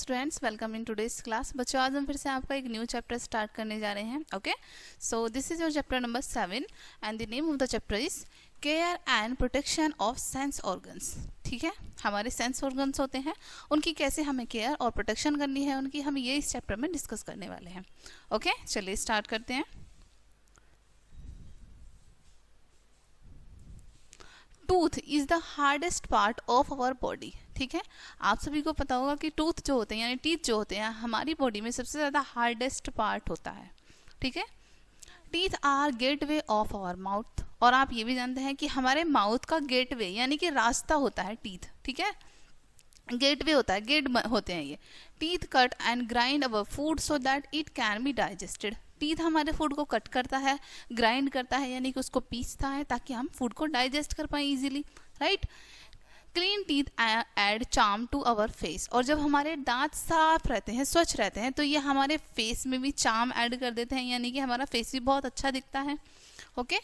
Students, welcome in today's class. बच्चों, आज हम फिर से आपका एक न्यू चैप्टर स्टार्ट करने जा रहे हैं। Okay, so this is your chapter number 7 and the name of the chapter is care and protection of sense organs. ठीक है, हमारे सेंस ऑर्गन्स होते हैं, उनकी कैसे हमें केयर और प्रोटेक्शन करनी है उनकी, हम ये इस चैप्टर में डिस्कस करने वाले हैं। ओके, चलिए स्टार्ट करते हैं। Tooth is the hardest part of our body. ठीक है, आप सभी को पता होगा कि टूथ जो होते हैं यानी टीथ जो होते हैं हमारी बॉडी में सबसे ज्यादा हार्डेस्ट पार्ट होता है। ठीक है, teeth are gateway of our mouth. और आप ये भी जानते हैं कि हमारे माउथ का गेटवे यानी कि रास्ता होता है टीथ। ठीक है, गेटवे होता है, गेट होते हैं ये। Teeth cut and grind our food so that it can be digested. Teeth हमारे फूड को कट करता है, ग्राइंड करता है यानी कि उसको पीसता है ताकि हम फूड को डाइजेस्ट कर पाए easily, right. Clean teeth add charm to our face. और जब हमारे दांत साफ रहते हैं, स्वच्छ रहते हैं, तो ये हमारे फेस में भी चार्म ऐड कर देते हैं यानी कि हमारा फेस भी बहुत अच्छा दिखता है। Okay,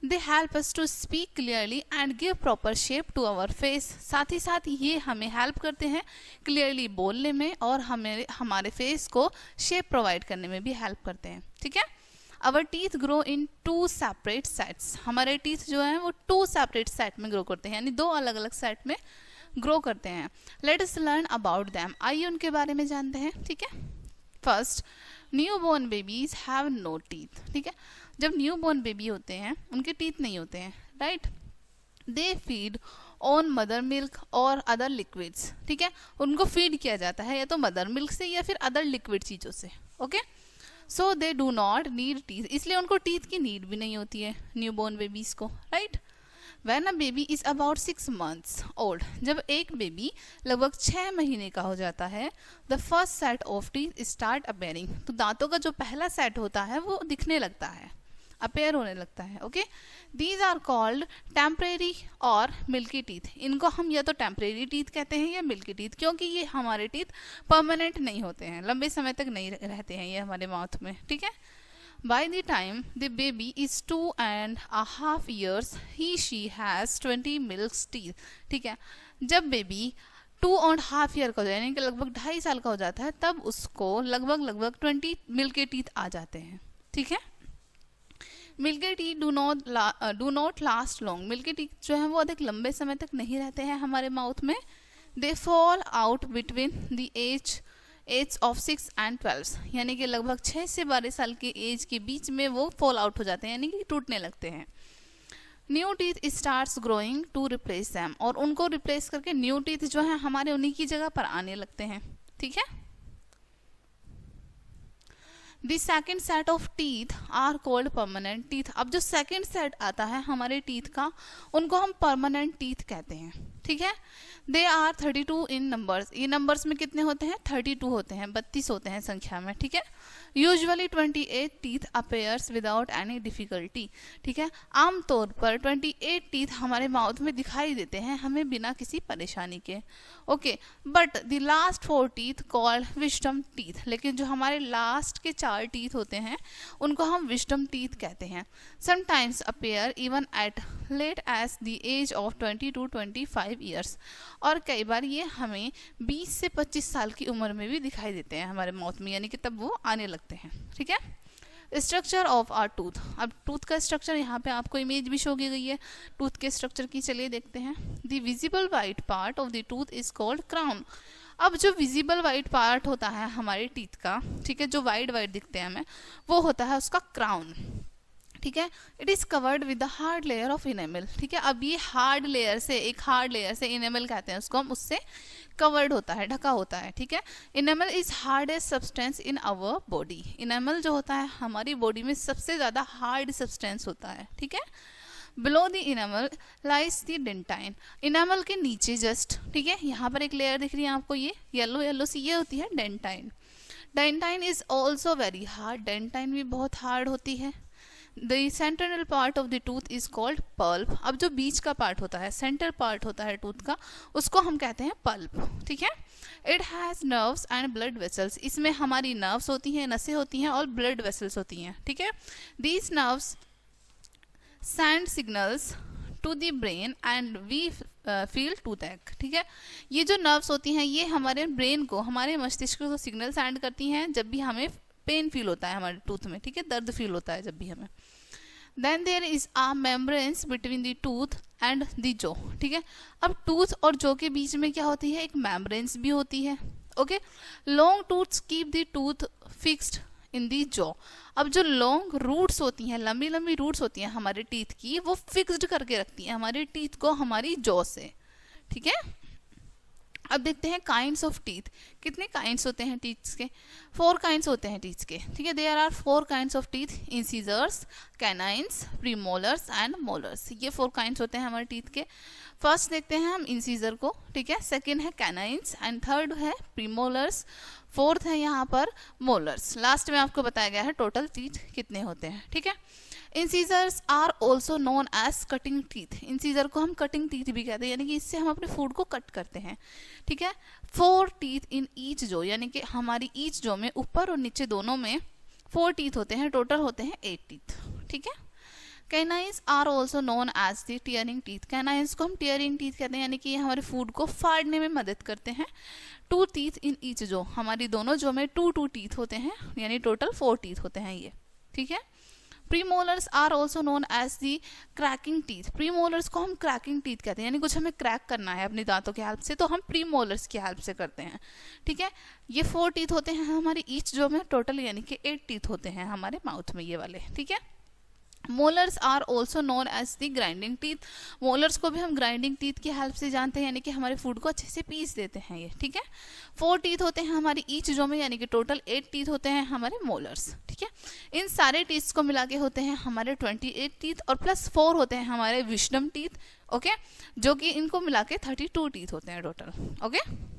they help us to speak clearly and give proper shape to our face. साथ ही साथ ये हमें हेल्प करते हैं क्लियरली बोलने में और हमें हमारे फेस को शेप प्रोवाइड करने में भी हेल्प करते हैं। ठीक है, our teeth grow in 2 separate sets. हमारे टीथ जो है वो 2 सेपरेट सेट में ग्रो करते हैं यानी 2 अलग अलग सेट में ग्रो करते हैं। Let us learn about them. आइए उनके बारे में जानते हैं। ठीक है, first, new born babies have no teeth. ठीक है, जब न्यू बोर्न बेबी होते हैं उनके टीथ नहीं होते हैं, right. They feed on mother milk और अदर लिक्विड्स। ठीक है, उनको फीड किया जाता है या तो मदर मिल्क से या फिर अदर लिक्विड चीजों से। Okay, so they do not need teeth, इसलिए उनको टीथ की नीड भी नहीं होती है न्यू बोर्न बेबीज को, right. When a baby is about 6 months old, जब एक बेबी लगभग 6 महीने का हो जाता है, the first set of teeth start appearing, तो दांतों का जो पहला सेट होता है वो दिखने लगता है, अपेयर होने लगता है। Okay, these are called temporary और मिल्की टीथ। इनको हम या तो टेम्परेरी टीथ कहते हैं या मिल्की टीथ, क्योंकि ये हमारे टीथ परमानेंट नहीं होते हैं, लंबे समय तक नहीं रहते हैं ये हमारे माउथ में। ठीक है, by the time the baby is 2.5 years, she has 20 milk teeth. ठीक है, जब बेबी 2.5 ईयर का हो जाए यानी कि लगभग 2.5 साल का हो जाता है, तब उसको लगभग 20 मिल्की टीथ आ जाते हैं। ठीक है, milky teeth do not last long. Milky teeth जो है वो अधिक लंबे समय तक नहीं रहते हैं हमारे माउथ में। They fall out between the age of 6 and 12, यानी कि लगभग 6 से 12 साल के एज के बीच में वो फॉल आउट हो जाते हैं यानी कि टूटने लगते हैं। New teeth starts growing to replace them, और उनको रिप्लेस करके न्यू टीथ जो है हमारे उन्हीं की जगह पर आने लगते हैं। ठीक है, the second set of teeth are called permanent teeth. अब जो सेकेंड सेट आता है हमारे टीथ का, उनको हम परमानेंट टीथ कहते हैं। ठीक है, दे आर 32 इन नंबर्स। ये नंबर्स में कितने होते हैं? 32 होते हैं, 32 होते हैं संख्या में। ठीक है, usually 28 teeth appears without any difficulty. ठीक है, आमतौर पर 28 टीथ हमारे माउथ में दिखाई देते हैं हमें बिना किसी परेशानी के। Okay, but the last 4 teeth called wisdom teeth. लेकिन जो हमारे लास्ट के 4 टीथ होते हैं उनको हम विजडम टीथ कहते हैं। Sometimes appear even at late age the age of 20 to 25 years. और कई बार ये हमें 20 से 25 साल की उम्र में भी दिखाई देते हैं हमारे माउथ में, यानी कि तब वो आने लगते हैं। ठीक है, स्ट्रक्चर ऑफ आवर टूथ। अब टूथ का स्ट्रक्चर यहाँ पे आपको इमेज भी शो की गई है टूथ के स्ट्रक्चर की, चलिए देखते हैं। The visible white part of the tooth is called crown. अब जो विजिबल वाइट पार्ट होता है हमारे टीथ का, ठीक है, जो वाइट दिखते हैं हमें, वो होता है उसका क्राउन। ठीक है, it is covered with the hard layer of enamel. ठीक है, अब ये हार्ड लेयर से इनेमल कहते हैं उसको हम, उससे कवर्ड होता है, ढका होता है। ठीक है, enamel is hardest substance in our body. Enamel जो होता है हमारी बॉडी में सबसे ज्यादा हार्ड सब्सटेंस होता है। ठीक है, below the enamel lies the dentine. Enamel के नीचे जस्ट, ठीक है, यहाँ पर एक लेयर दिख रही है आपको, ये येलो सी, ये होती है dentine. Dentine is also very hard. Dentine भी बहुत हार्ड होती है। The central part of the tooth is called pulp. अब जो बीच का पार्ट होता है, सेंटर पार्ट होता है टूथ का, उसको हम कहते हैं पल्प। ठीक है, it has nerves and blood vessels. इसमें हमारी नर्व्स होती हैं, नसें होती हैं और ब्लड वेसल्स होती हैं। ठीक है, these nerves send signals to the brain and we feel toothache, ठीक है। ये जो नर्व्स होती हैं ये हमारे ब्रेन को, हमारे मस्तिष्क को सिग्नल सेंड करती हैं जब भी हमें पेन फील होता है हमारे टूथ में, ठीक है, दर्द फील होता है जब भी हमें। Then there is a membranes between the tooth and the jaw, ठीक है। अब टूथ और जॉ के बीच में क्या होती है, एक मेम्ब्रेन्स भी होती है, okay. Long tooths keep the tooth fixed in the jaw. अब जो लॉन्ग रूट्स होती हैं, लंबी लंबी रूट्स होती हैं हमारे टीथ की, वो फिक्स्ड करके रखती हैं हमारे टीथ को हमारी जॉ से, ठीक है। अब देखते हैं काइंड्स ऑफ टीथ, कितने काइंड्स होते हैं टीथ्स के, 4 काइंड्स होते हैं टीथ्स के, ठीक है। There are 4 kinds of teeth, incisors, canines, premolars and molars. ये 4 काइंड्स होते हैं हमारे टीथ के। फर्स्ट देखते हैं हम इंसिजर को, ठीक है, सेकेंड है कैनाइन्स एंड थर्ड है प्रीमोलर्स, फोर्थ है यहाँ पर मोलर्स। लास्ट में आपको बताया गया है टोटल टीथ कितने होते हैं, ठीक है। Incisors are also known as cutting teeth. Incisor को हम कटिंग टीथ भी कहते हैं, यानी कि इससे हम अपने फूड को कट करते हैं, ठीक है। 4 टीथ इन ईच जो, यानी कि हमारी ईच जो में ऊपर और नीचे दोनों में 4 टीथ होते हैं, टोटल होते हैं 8 टीथ, ठीक है। Canines are also known as the tearing teeth. Canines को हम टीयरिंग टीथ कहते हैं, यानी कि ये हमारे फूड को फाड़ने में मदद करते हैं। 2 टीथ इन ईच जो, हमारी दोनों जो में 2 टीथ होते हैं, यानी टोटल 4 टीथ होते हैं ये, ठीक है। Premolars are also known as the cracking teeth. Premolars को हम क्रैकिंग टीथ कहते हैं, यानी कुछ हमें क्रैक करना है अपने दांतों की हेल्प से, तो हम प्रीमोलर्स की हेल्प से करते हैं, ठीक है। ये 4 टीथ होते हैं हमारी ईच जो में टोटल, यानी कि 8 टीथ होते हैं हमारे माउथ में ये वाले, ठीक है। Molars are also known as the grinding teeth. Molars को भी हम ग्राइंडिंग टीथ की हेल्प से जानते हैं, यानी कि हमारे फूड को अच्छे से पीस देते हैं ये, ठीक है। 4 टीथ होते हैं हमारी ईच जो में, यानी कि टोटल 8 टीथ होते हैं हमारे मोलर्स, ठीक है। इन सारे टीथ्स को मिला के होते हैं हमारे 28 टीथ और प्लस 4 होते हैं हमारे विजडम टीथ, ओके, जो कि इनको मिला के 32 टीथ होते हैं total, okay.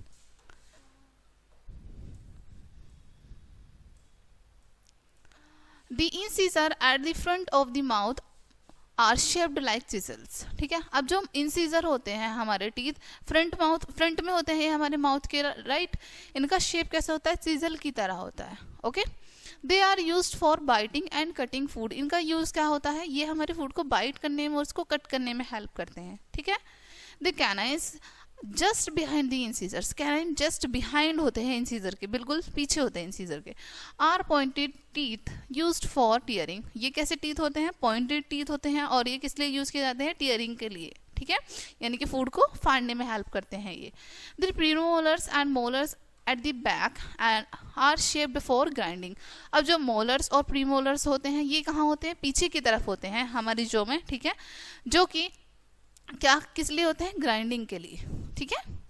The incisor at the front of the mouth are shaped like chisels, ठीक है। अब जो इंसीजर होते हैं हमारे टीथ फ्रंट में होते हैं हमारे माउथ के, राइट। इनका शेप कैसा होता है, चिजल की तरह होता है, okay. They are used for biting and cutting food. इनका यूज क्या होता है, ये हमारे फूड को बाइट करने में और उसको कट करने में हेल्प करते हैं, ठीक है। The canines just behind the incisors. Canine just behind होते हैं इंसीजर के, बिल्कुल पीछे होते हैं इंसीजर के। Are pointed teeth used for tearing. ये कैसे टीथ होते हैं, पॉइंटेड टीथ होते हैं, और ये किस लिए यूज किए जाते हैं, टीयरिंग के लिए, ठीक है, यानी कि फूड को फाड़ने में हेल्प करते हैं ये। The premolars and molars at the back end are shaped for grinding. अब जो मोलर्स और प्रीमोलर्स होते हैं ये कहाँ होते हैं, पीछे की तरफ होते हैं हमारी जो में, ठीक है, जो कि क्या किस लिए होते हैं, ग्राइंडिंग के लिए, ठीक है।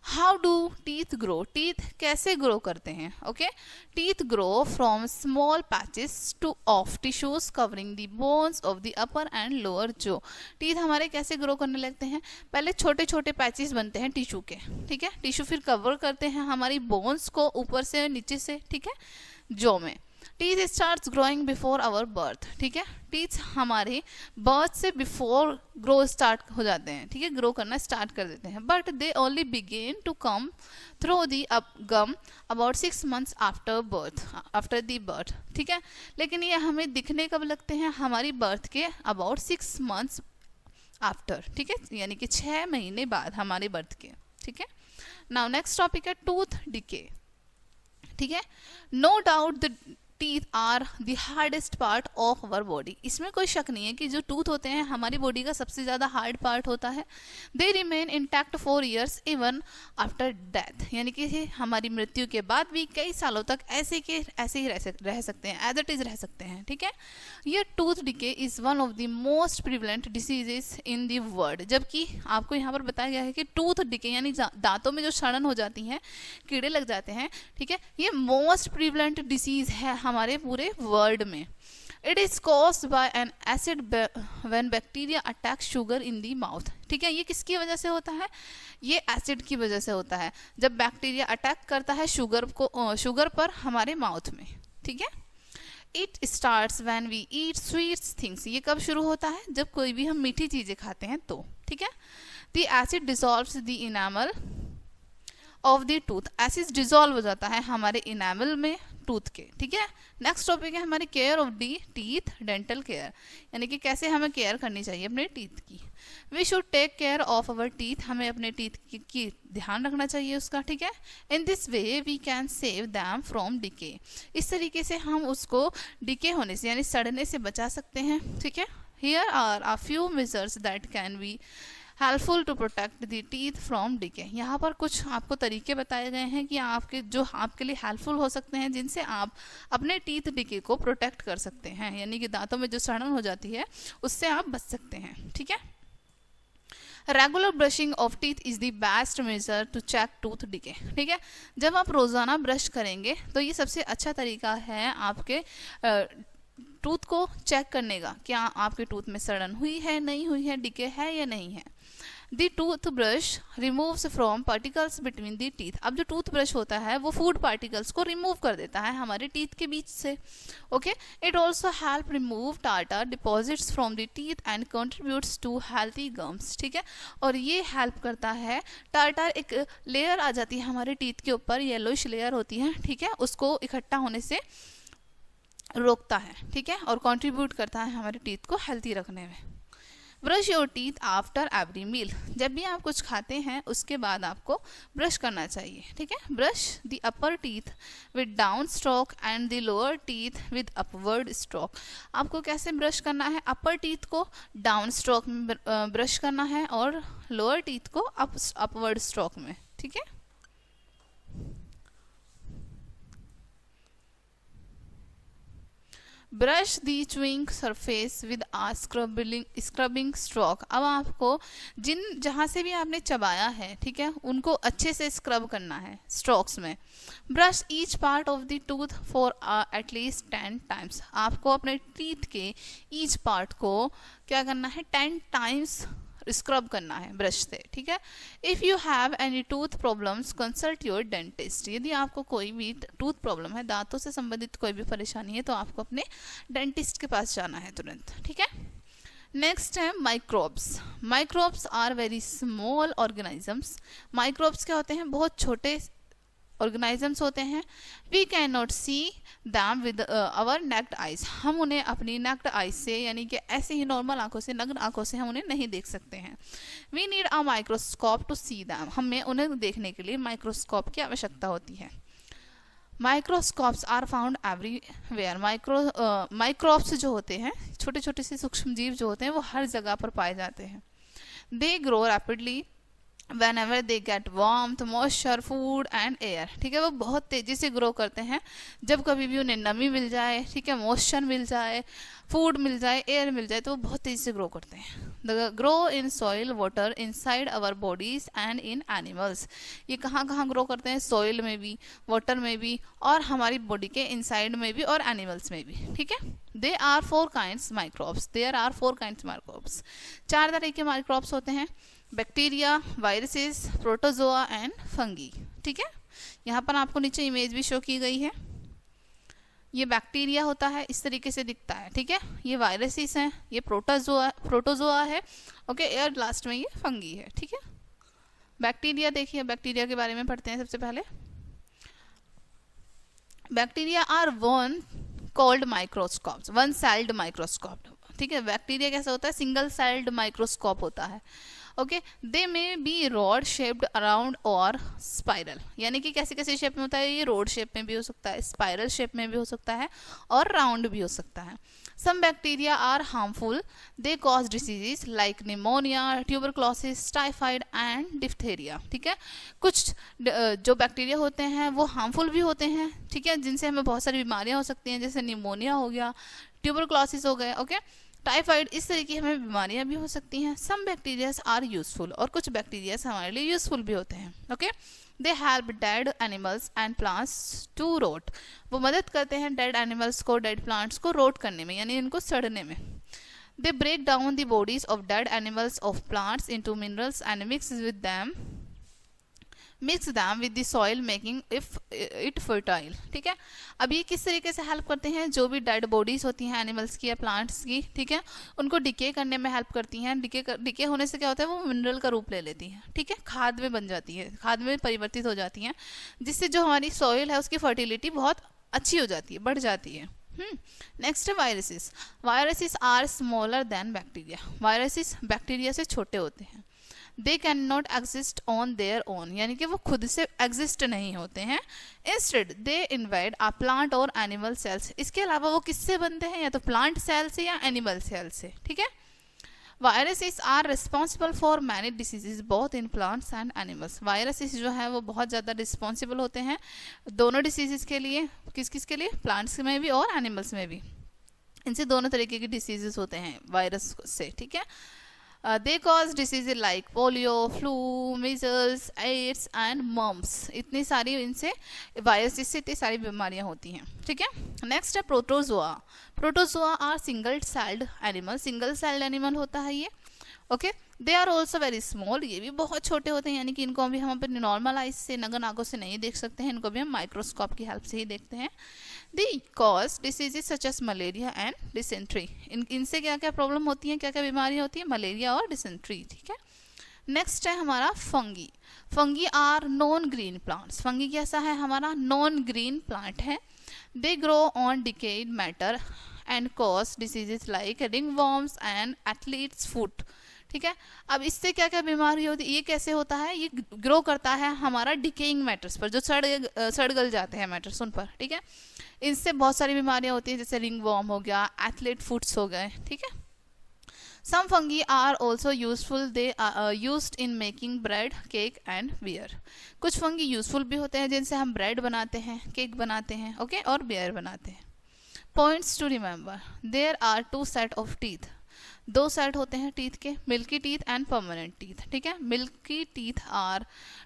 How do teeth grow. Teeth कैसे ग्रो करते हैं, okay. Teeth grow from small patches two of tissues covering the bones of the upper and lower जो। टीथ हमारे कैसे ग्रो करने लगते हैं, पहले छोटे छोटे पैचेस बनते हैं टिश्यू के, ठीक है। टिश्यू फिर कवर करते हैं हमारी बोन्स को ऊपर से और नीचे से, ठीक है, जो में। Teeth starts growing before our birth, ठीक है। टीथ हमारे बर्थ से बिफोर ग्रो स्टार्ट हो जाते हैं, ठीक है, ग्रो करना स्टार्ट कर देते हैं। But they only begin to come through the gum about 6 months after the birth, ठीक है। लेकिन ये हमें दिखने कब लगते हैं, हमारी बर्थ के अबाउट 6 months आफ्टर, ठीक है, यानी कि 6 महीने बाद हमारे बर्थ के, ठीक है। नाउ नेक्स्ट टॉपिक है टूथ डिके, ठीक है। No doubt the teeth are the hardest part of our body. इसमें कोई शक नहीं है कि जो टूथ होते हैं हमारी बॉडी का सबसे ज़्यादा हार्ड पार्ट होता है। They remain intact for years even after death, यानी कि हमारी मृत्यु के बाद भी कई सालों तक ऐसे ही रह सकते हैं, एज इट इज रह सकते हैं, ठीक है। ये tooth decay is one of the most prevalent diseases in the world. जबकि आपको यहाँ पर बताया गया है कि टूथ डिके यानी दांतों में जो सड़न हो जाती है, कीड़े लग जाते हैं, ठीक है, ये मोस्ट प्रिवलेंट डिसीज है हमारे पूरे वर्ल्ड में। It is caused by N acid when bacteria attack sugar in the mouth, ठीक है। ये किसकी वजह से होता है, ये एसिड की वजह से होता है, जब बैक्टीरिया अटैक करता है शुगर पर हमारे माउथ में, ठीक है। It starts when we eat sweet things. ये कब शुरू होता है, जब कोई भी हम मीठी चीजें खाते हैं तो, ठीक है। The acid dissolves the enamel of the tooth. Acid dissolve हो जाता है हमारे इनामल में टूथ के, ठीक है। नेक्स्ट टॉपिक है हमारी care of the teeth, dental care, यानी कि कैसे हमें केयर करनी चाहिए अपने टीथ की। We should take care of our teeth, हमें अपने टीथ की ध्यान रखना चाहिए उसका, ठीक है। In this way we can save them from decay, इस तरीके से हम उसको डिके होने से यानी सड़ने से बचा सकते हैं, ठीक है। Here are a few measures that can be helpful to protect the teeth from decay, यहाँ पर कुछ आपको तरीके बताए गए हैं कि आपके जो आपके लिए हेल्पफुल हो सकते हैं, जिनसे आप अपने टीथ डिके को प्रोटेक्ट कर सकते हैं, यानी कि दांतों में जो सड़न हो जाती है उससे आप बच सकते हैं, ठीक है। Regular brushing of teeth is the best measure to check tooth decay, ठीक है। जब आप रोजाना ब्रश करेंगे तो ये सबसे अच्छा तरीका है आपके टूथ को चेक करने का, क्या आपके टूथ में सड़न हुई है, नहीं हुई है, डिके है या नहीं है। The toothbrush removes from particles between the teeth, अब जो टूथ ब्रश होता है वो फूड पार्टिकल्स को रिमूव कर देता है हमारे टीथ के बीच से, okay. It also help remove tartar deposits from the teeth and contributes to healthy gums, ठीक है। और ये हेल्प करता है, टार्टर एक लेयर आ जाती है हमारे टीथ के ऊपर, येलोइश लेयर होती है, ठीक है, उसको इकट्ठा होने से रोकता है, ठीक है, और कंट्रीब्यूट करता है हमारे टीथ को हेल्थी रखने में। Brush your teeth after every meal, जब भी आप कुछ खाते हैं उसके बाद आपको ब्रश करना चाहिए, ठीक है। Brush the upper teeth with down stroke and the lower teeth with upward stroke, आपको कैसे ब्रश करना है, अपर टीथ को डाउन स्ट्रोक में ब्रश करना है और लोअर टीथ को अपवर्ड स्ट्रोक में, ठीक है। Brush the chewing surface with a scrubbing stroke, अब आपको जहाँ से भी आपने चबाया है, ठीक है, उनको अच्छे से स्क्रब करना है स्ट्रोक्स में। Brush each part of the tooth for at least 10 times, आपको अपने टीथ के ईच पार्ट को क्या करना है, 10 टाइम्स स्क्रब करना है ब्रश से, ठीक है। If you have any tooth problems consult your dentist, यदि आपको कोई भी टूथ प्रॉब्लम है, दांतों से संबंधित कोई भी परेशानी है, तो आपको अपने डेंटिस्ट के पास जाना है तुरंत, ठीक है। नेक्स्ट है microbes. Microbes are very small organisms, microbes क्या होते हैं, बहुत छोटे ऑर्गेनिजम्स होते हैं। We can not see them with our naked eyes, हम उन्हें अपनी नेक्ड आइज से यानी कि ऐसे ही नॉर्मल आंखों से, नग्न आंखों से हम उन्हें नहीं देख सकते हैं। We need a microscope to see them, हमें उन्हें देखने के लिए माइक्रोस्कोप की आवश्यकता होती है। Microscopes are found everywhere, microbes जो होते हैं, छोटे छोटे से सूक्ष्म जीव जो होते हैं, वो हर जगह पर पाए जाते हैं। They grow rapidly whenever they get warmth, moisture, food and air, ठीक है, वो बहुत तेजी से ग्रो करते हैं जब कभी भी उन्हें नमी मिल जाए, ठीक है, मॉइस्चर मिल जाए, फूड मिल जाए, एयर मिल जाए, तो वो बहुत तेजी से ग्रो करते हैं। They grow in soil, water, inside our bodies and in animals, ये कहाँ कहाँ ग्रो करते हैं, सॉइल में भी, वाटर में भी, और हमारी बॉडी के इनसाइड में भी, और एनिमल्स में भी, ठीक है। They are 4 kinds microbes, there are 4 kinds microbes, 4 तरह के माइक्रोब्स होते हैं, bacteria, viruses, protozoa and fungi, ठीक है। यहाँ पर आपको नीचे इमेज भी शो की गई है, ये बैक्टीरिया होता है, इस तरीके से दिखता है, ठीक है, ये वायरसेस हैं, ये प्रोटोजोआ है, ओके, और लास्ट में ये फंगी है, ठीक है। बैक्टीरिया देखिए, बैक्टीरिया के बारे में पढ़ते हैं सबसे पहले। Bacteria are one called microscopes, one celled microscope, ठीक है। बैक्टीरिया कैसा होता है, सिंगल सेल्ड माइक्रोस्कोप होता है, okay. They may be rod shaped around और स्पाइरल, यानी कि कैसे कैसे शेप में होता है, ये रोड शेप में भी हो सकता है, स्पाइरल शेप में भी हो सकता है, और राउंड भी हो सकता है। Some bacteria are harmful, they cause diseases like pneumonia, tuberculosis, typhoid and diphtheria, ठीक है। कुछ जो बैक्टीरिया होते हैं वो हार्मफुल भी होते हैं, ठीक है, जिनसे हमें बहुत सारी बीमारियां हो सकती हैं, जैसे निमोनिया हो गया, ट्यूबरक्लोसिस हो गए, ओके, टाइफाइड, इस तरह की हमें बीमारियां भी हो सकती हैं। सम बैक्टीरियाज आर यूजफुल, और कुछ बैक्टीरियाज हमारे लिए यूजफुल भी होते हैं, okay. They help dead animals and plants to rot, वो मदद करते हैं डेड एनिमल्स को, डेड प्लांट्स को रोट करने में, यानी इनको सड़ने में। They break down the bodies of dead animals of plants into minerals and mix them with the soil making it fertile, ठीक है। अब ये किस तरीके से हेल्प करते हैं, जो भी डेड बॉडीज होती हैं एनिमल्स की या प्लांट्स की, ठीक है, उनको डिके करने में हेल्प करती हैं। डिके होने से क्या होता है, वो मिनरल का रूप ले लेती हैं, ठीक है, खाद में बन जाती है, खाद में परिवर्तित हो जाती हैं, जिससे जो हमारी सॉइल है उसकी फर्टिलिटी बहुत अच्छी हो जाती है, बढ़ जाती है। नेक्स्ट है viruses. Viruses are smaller than bacteria. Viruses bacteria से छोटे होते हैं। They can not exist on their own, यानी कि वो खुद से एग्जिस्ट नहीं होते हैं। Instead they invade a plant और एनिमल सेल्स। इसके अलावा वो किससे बनते हैं, या तो प्लांट सेल से या एनिमल सेल से, ठीक है। Viruses are responsible for many diseases both in plants and animals. Viruses जो है वो बहुत ज़्यादा रिस्पॉन्सिबल होते हैं दोनों डिसीजेज के लिए। किस किस के लिए, प्लांट्स में भी और एनिमल्स में भी। इनसे दोनों तरीके की डिसीजेज होते हैं वायरस से, ठीक है। They cause disease like polio, flu, measles, AIDS and mumps. इतनी सारी इनसे वायरस से इतनी सारी बीमारियां होती हैं, ठीक है। नेक्स्ट है protozoa. Protozoa are single celled animal. Single celled animal होता है ये, okay. They are also very small. ये भी बहुत छोटे होते हैं, यानी कि इनको भी हम अपने नॉर्मल आइज से, नगन आंखों से नहीं देख सकते हैं, इनको भी हम माइक्रोस्कोप की हेल्प से ही देखते हैं। They cause diseases such as malaria and dysentery. इनसे क्या क्या प्रॉब्लम होती है, क्या क्या बीमारियां होती है, मलेरिया और डिसेंट्री, ठीक है। नेक्स्ट है हमारा fungi. Fungi are non green plants. Fungi कैसा है, हमारा नॉन ग्रीन प्लांट है। They grow on decayed matter and cause diseases like ringworms and athlete's foot, ठीक है। अब इससे क्या क्या बीमारी होती है, ये कैसे होता है, ये ग्रो करता है हमारा डिकेइंग मैटर्स पर, जो सड़ गल जाते हैं मैटर्स उन पर, ठीक है। इनसे बहुत सारी बीमारियां होती हैं, जैसे रिंगवॉर्म हो गया, एथलीट फुट्स हो गए, ठीक है। Some fungi are also useful. They used in making bread, cake and beer. कुछ फंगी यूजफुल भी होते हैं जिनसे हम ब्रेड बनाते हैं, केक बनाते हैं, ओके, और बियर बनाते हैं। Points to remember, there are 2 set of teeth. 2 set होते हैं टीथ के, milky teeth and permanent teeth, ठीक है। Milky teeth are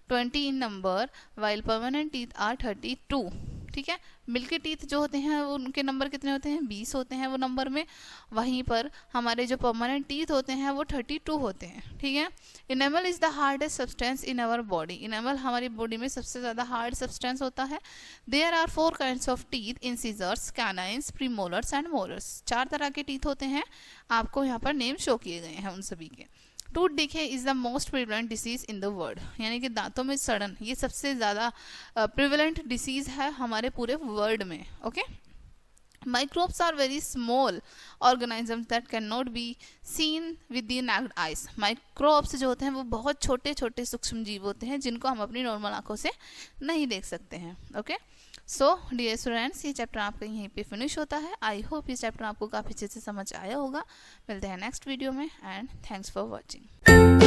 20 in number while permanent teeth are 32, ठीक है। मिल्की टीथ जो होते हैं उनके नंबर कितने होते हैं, 20 होते हैं वो नंबर में। वहीं पर हमारे जो परमानेंट टीथ होते हैं वो 32 होते हैं, ठीक है। Enamel is the hardest substance in our body. Enamel हमारी बॉडी में सबसे ज़्यादा हार्ड सब्सटेंस होता है। There are 4 kinds of teeth, incisors, canines, premolars and molars. 4 तरह के टीथ होते हैं, आपको यहाँ पर नेम शो किए गए हैं उन सभी के। Tooth decay is the most prevalent disease in the world, यानी कि दांतों में सड़न ये सबसे ज़्यादा प्रिवेलेंट डिसीज है हमारे पूरे वर्ल्ड में, okay. Microbes are very small organisms that cannot be seen with the naked eyes. Microbes जो होते हैं वो बहुत छोटे छोटे सूक्ष्म जीव होते हैं जिनको हम अपनी नॉर्मल आंखों से नहीं देख सकते हैं, ओके। सो डियर स्टूडेंट्स, ये चैप्टर आपका यहीं पे फिनिश होता है। आई होप ये चैप्टर आपको काफ़ी अच्छे से समझ आया होगा। मिलते हैं नेक्स्ट वीडियो में, एंड थैंक्स फॉर वॉचिंग।